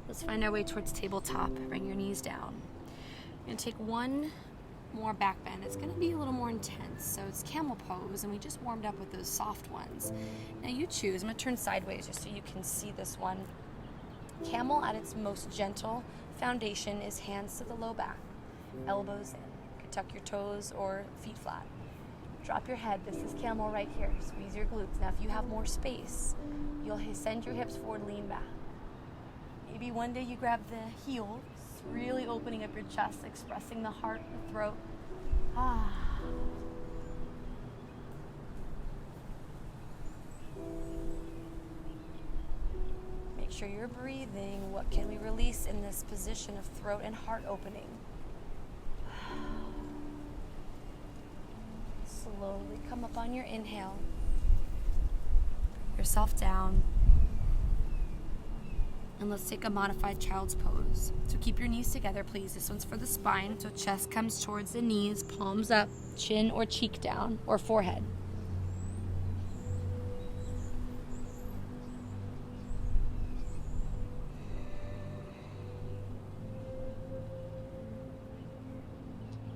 Let's find our way towards tabletop. Bring your knees down. We're going to take one more back bend. It's going to be a little more intense. So it's camel pose, and we just warmed up with those soft ones. Now you choose. I'm going to turn sideways just so you can see this one. Camel at its most gentle foundation is hands to the low back, elbows in. You can tuck your toes or feet flat. Drop your head. This is camel right here. Squeeze your glutes. Now if you have more space, you'll send your hips forward, lean back. Maybe one day you grab the heels, really opening up your chest, expressing the heart, the throat. Make sure you're breathing. What can we release in this position of throat and heart opening? Slowly come up on your inhale. Bring yourself down. And let's take a modified child's pose. So keep your knees together, please. This one's for the spine. So chest comes towards the knees, palms up, chin or cheek down, or forehead.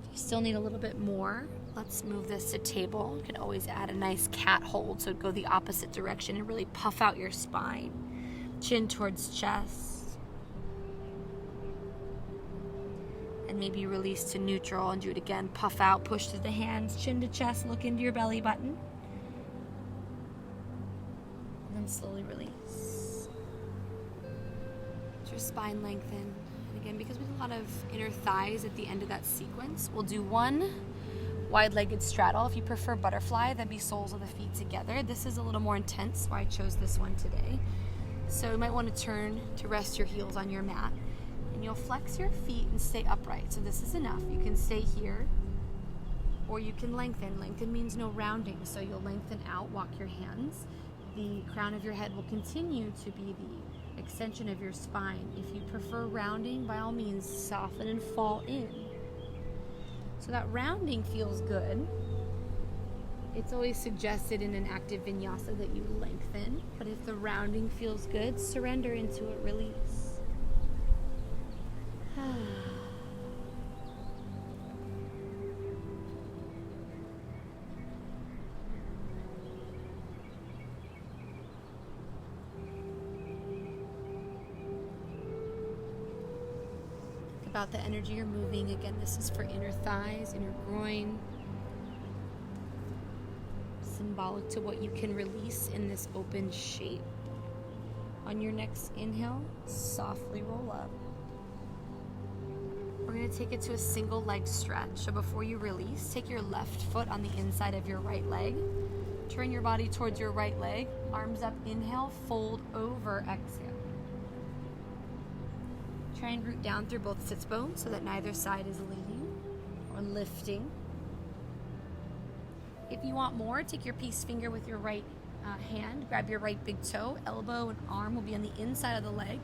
If you still need a little bit more, let's move this to table. You can always add a nice cat hold, so go the opposite direction and really puff out your spine. Chin towards chest. And maybe release to neutral and do it again. Puff out, push to the hands, chin to chest, look into your belly button. And then slowly release. Let your spine lengthen. And again, because we have a lot of inner thighs at the end of that sequence, we'll do one wide-legged straddle. If you prefer butterfly, that'd be soles of the feet together. This is a little more intense, why I chose this one today. So you might want to turn to rest your heels on your mat. And you'll flex your feet and stay upright. So this is enough. You can stay here or you can lengthen. Lengthen means no rounding. So you'll lengthen out, walk your hands. The crown of your head will continue to be the extension of your spine. If you prefer rounding, by all means, soften and fall in. So that rounding feels good. It's always suggested in an active vinyasa that you lengthen, but if the rounding feels good, surrender into it, release. Think about the energy you're moving. Again, this is for inner thighs, inner groin. Symbolic to what you can release in this open shape. On your next inhale, softly roll up. We're going to take it to a single leg stretch. So before you release, take your left foot on the inside of your right leg. Turn your body towards your right leg. Arms up, inhale, fold over, exhale. Try and root down through both sits bones so that neither side is leaning or lifting. If you want more, take your peace finger with your right hand, grab your right big toe, elbow and arm will be on the inside of the leg.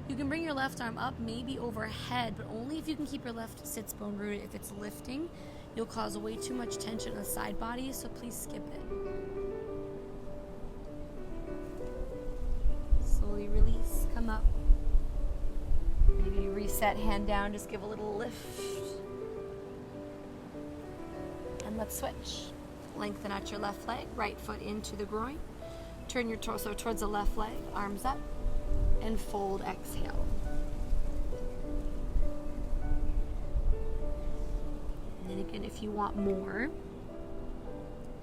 You can bring your left arm up, maybe overhead, but only if you can keep your left sits bone rooted. If it's lifting, you'll cause way too much tension on the side body, so please skip it. Slowly release, come up. Maybe reset, hand down, just give a little lift. And let's switch. Lengthen out your left leg, right foot into the groin. Turn your torso towards the left leg, arms up, and fold, exhale. And then again, if you want more,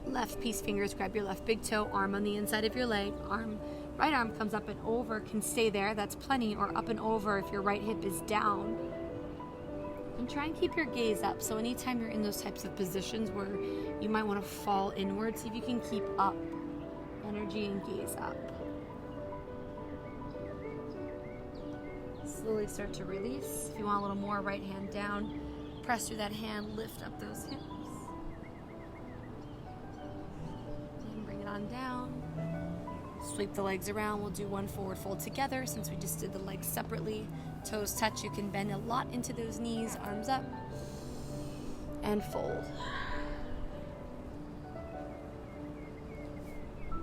left peace fingers, grab your left big toe, arm on the inside of your leg, right arm comes up and over, can stay there, that's plenty, or up and over if your right hip is down. And try and keep your gaze up. So anytime you're in those types of positions where you might want to fall inward, see if you can keep up energy and gaze up. Slowly start to release. If you want a little more, right hand down. Press through that hand, lift up those hips. And bring it on down. Sweep the legs around. We'll do one forward fold together since we just did the legs separately. Toes touch. You can bend a lot into those knees. Arms up. And fold.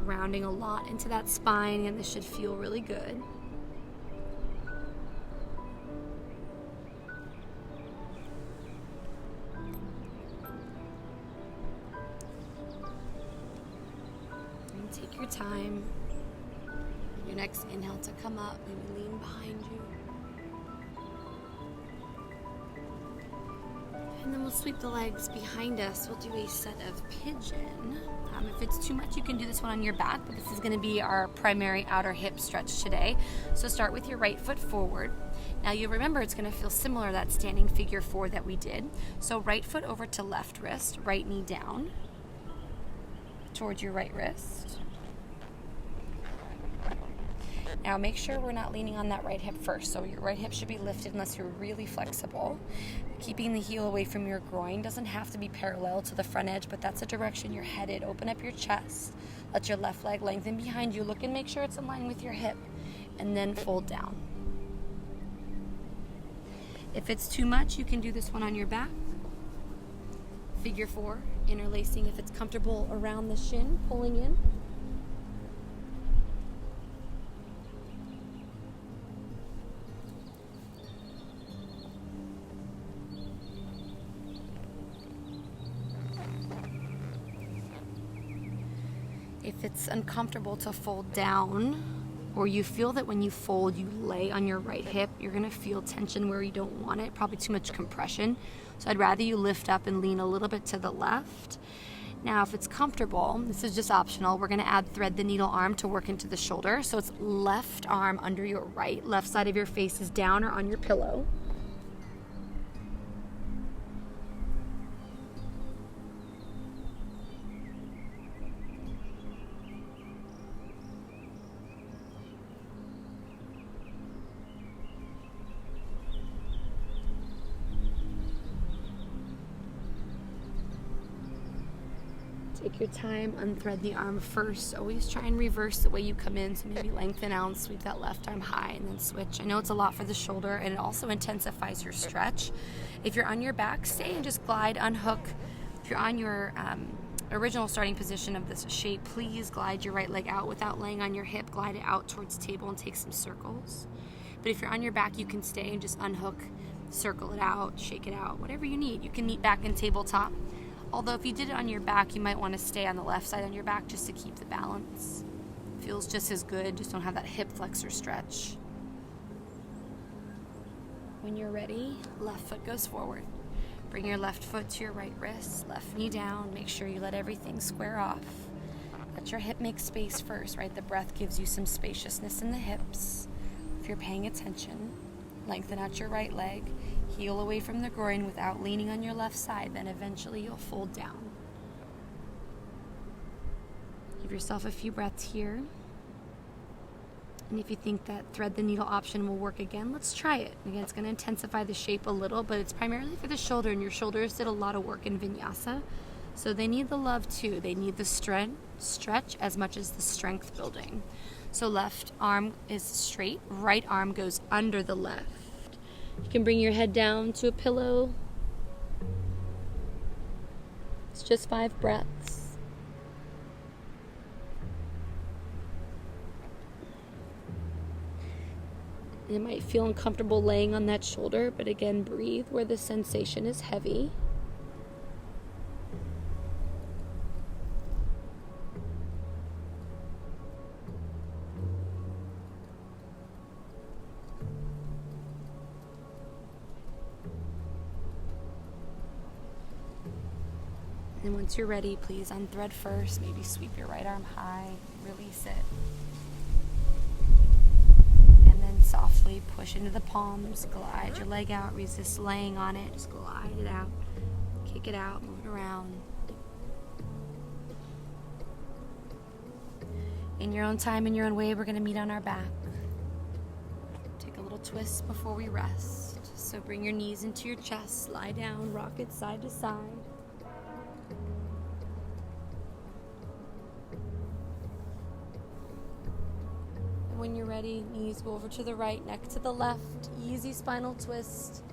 Rounding a lot into that spine, and this should feel really good. And take your time. Your next inhale to come up, maybe lean behind you. And then we'll sweep the legs behind us. We'll do a set of pigeon. If it's too much, you can do this one on your back, but this is going to be our primary outer hip stretch today. So start with your right foot forward. Now you'll remember it's going to feel similar to that standing figure 4 that we did. So right foot over to left wrist, right knee down towards your right wrist. Now make sure we're not leaning on that right hip first. So your right hip should be lifted unless you're really flexible. Keeping the heel away from your groin. Doesn't have to be parallel to the front edge, but that's the direction you're headed. Open up your chest. Let your left leg lengthen behind you. Look and make sure it's in line with your hip. And then fold down. If it's too much, you can do this one on your back. Figure 4, interlacing if it's comfortable around the shin, pulling in. If it's uncomfortable to fold down, or you feel that when you fold, you lay on your right hip, you're gonna feel tension where you don't want it, probably too much compression. So I'd rather you lift up and lean a little bit to the left. Now, if it's comfortable, this is just optional, we're gonna add thread the needle arm to work into the shoulder. So it's left arm under your right, left side of your face is down or on your pillow. Take your time, unthread the arm first. Always try and reverse the way you come in. So maybe lengthen out and sweep that left arm high and then switch. I know it's a lot for the shoulder and it also intensifies your stretch. If you're on your back, stay and just glide, unhook. If you're on your original starting position of this shape, please glide your right leg out without laying on your hip. Glide it out towards the table and take some circles. But if you're on your back, you can stay and just unhook, circle it out, shake it out, whatever you need. You can meet back in tabletop. Although if you did it on your back, you might want to stay on the left side on your back just to keep the balance. Feels just as good, just don't have that hip flexor stretch. When you're ready, left foot goes forward. Bring your left foot to your right wrist, left knee down. Make sure you let everything square off. Let your hip make space first, right? The breath gives you some spaciousness in the hips. If you're paying attention, lengthen out your right leg. Heel away from the groin without leaning on your left side, then eventually you'll fold down. Give yourself a few breaths here. And if you think that thread the needle option will work again, let's try it. Again, it's going to intensify the shape a little, but it's primarily for the shoulder, and your shoulders did a lot of work in vinyasa. So they need the love too. They need the stretch as much as the strength building. So left arm is straight, right arm goes under the left. You can bring your head down to a pillow. It's just 5 breaths. It might feel uncomfortable laying on that shoulder, but again, breathe where the sensation is heavy. And once you're ready, please unthread first. Maybe sweep your right arm high, release it. And then softly push into the palms, glide your leg out, resist laying on it, just glide it out, kick it out, move it around. In your own time, in your own way, we're gonna meet on our back. Take a little twist before we rest. So bring your knees into your chest, lie down, rock it side to side. And when you're ready, knees go over to the right, neck to the left, easy spinal twist.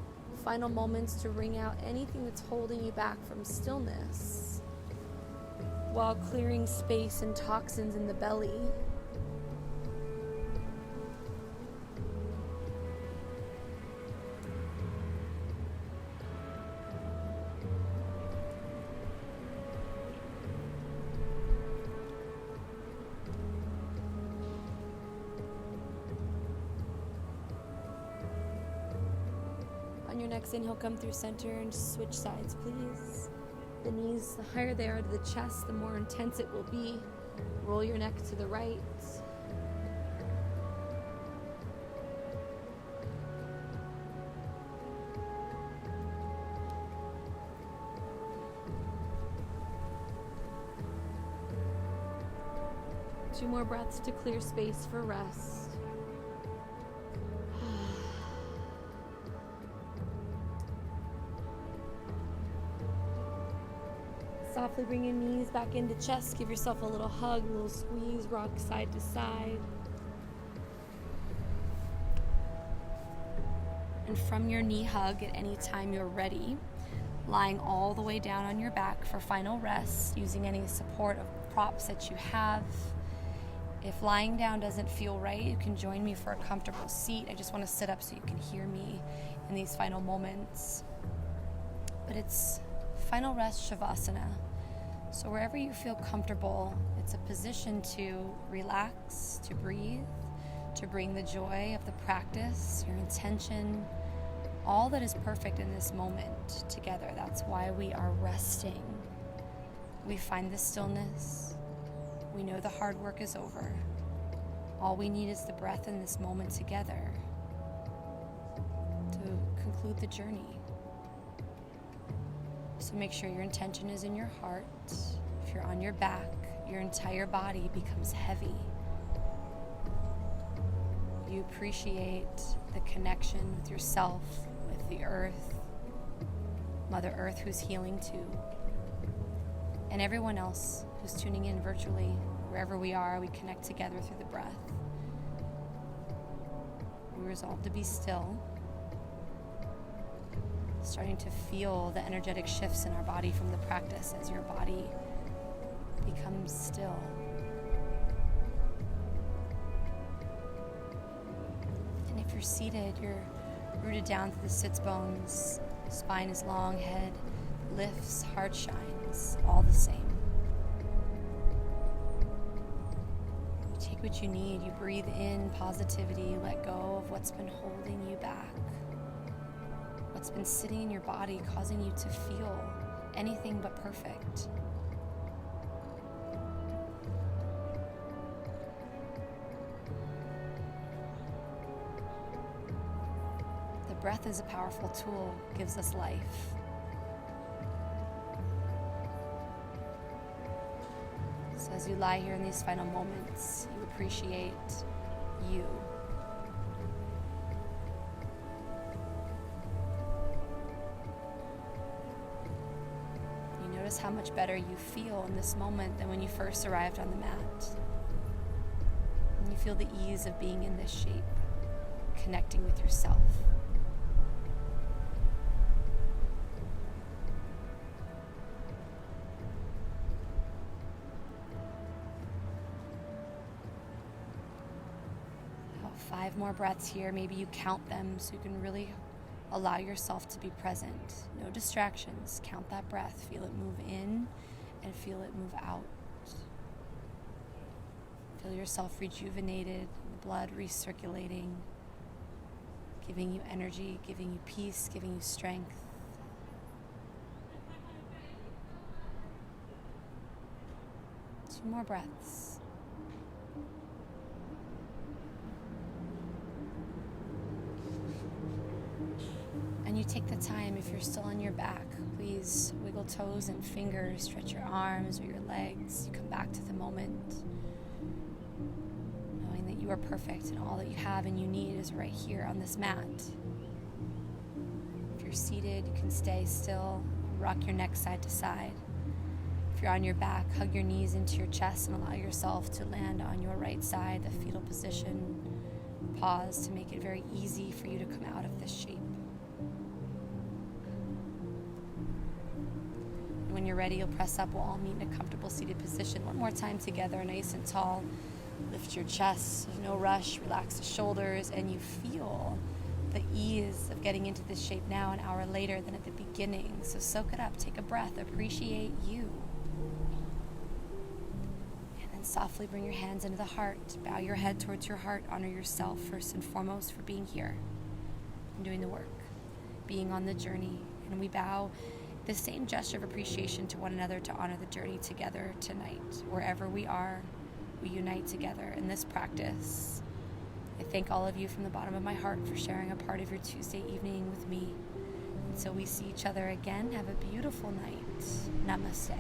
Final moments to wring out anything that's holding you back from stillness, while clearing space and toxins in the belly. On your next inhale, come through center and switch sides, please. The knees, the higher they are to the chest, the more intense it will be. Roll your neck to the right. Two more breaths to clear space for rest. Softly bring your knees back into chest. Give yourself a little hug, a little squeeze, rock side to side. And from your knee hug at any time you're ready, lying all the way down on your back for final rest, using any support of props that you have. If lying down doesn't feel right, you can join me for a comfortable seat. I just want to sit up so you can hear me in these final moments. But it's final rest Shavasana. So wherever you feel comfortable, it's a position to relax, to breathe, to bring the joy of the practice, your intention, all that is perfect in this moment together. That's why we are resting. We find the stillness. We know the hard work is over. All we need is the breath in this moment together to conclude the journey. So make sure your intention is in your heart. If you're on your back, your entire body becomes heavy. You appreciate the connection with yourself, with the earth, Mother Earth who's healing too, and everyone else who's tuning in virtually. Wherever we are, we connect together through the breath. We resolve to be still, starting to feel the energetic shifts in our body from the practice as your body becomes still. And if you're seated, you're rooted down through the sits bones, spine is long, head lifts, heart shines, all the same. You take what you need, you breathe in positivity, let go of what's been holding you back. What's been sitting in your body causing you to feel anything but perfect. The breath is a powerful tool, gives us life. So as you lie here in these final moments, you appreciate you. Notice how much better you feel in this moment than when you first arrived on the mat. And you feel the ease of being in this shape, connecting with yourself. About 5 more breaths here. Maybe you count them so you can really allow yourself to be present. No distractions. Count that breath. Feel it move in and feel it move out. Feel yourself rejuvenated, the blood recirculating, giving you energy, giving you peace, giving you strength. Two more breaths. And you take the time, if you're still on your back, please wiggle toes and fingers, stretch your arms or your legs. You come back to the moment, knowing knowing that you are perfect and all that you have and you need is right here on this mat. If you're seated, you can stay still, rock your neck side to side. If you're on your back, hug your knees into your chest and allow yourself to land on your right side, the fetal position. Pause to make it very easy for you to come out of this shape. And when you're ready, you'll press up. We'll all meet in a comfortable seated position. One more time together, nice and tall. Lift your chest, there's no rush, relax the shoulders, and you feel the ease of getting into this shape now an hour later than at the beginning. So soak it up, take a breath, appreciate you. And then softly bring your hands into the heart, bow your head towards your heart, honor yourself first and foremost for being here and doing the work, being on the journey. And we bow the same gesture of appreciation to one another to honor the journey together tonight. Wherever we are, we unite together in this practice. I thank all of you from the bottom of my heart for sharing a part of your Tuesday evening with me. Until we see each other again, have a beautiful night. Namaste.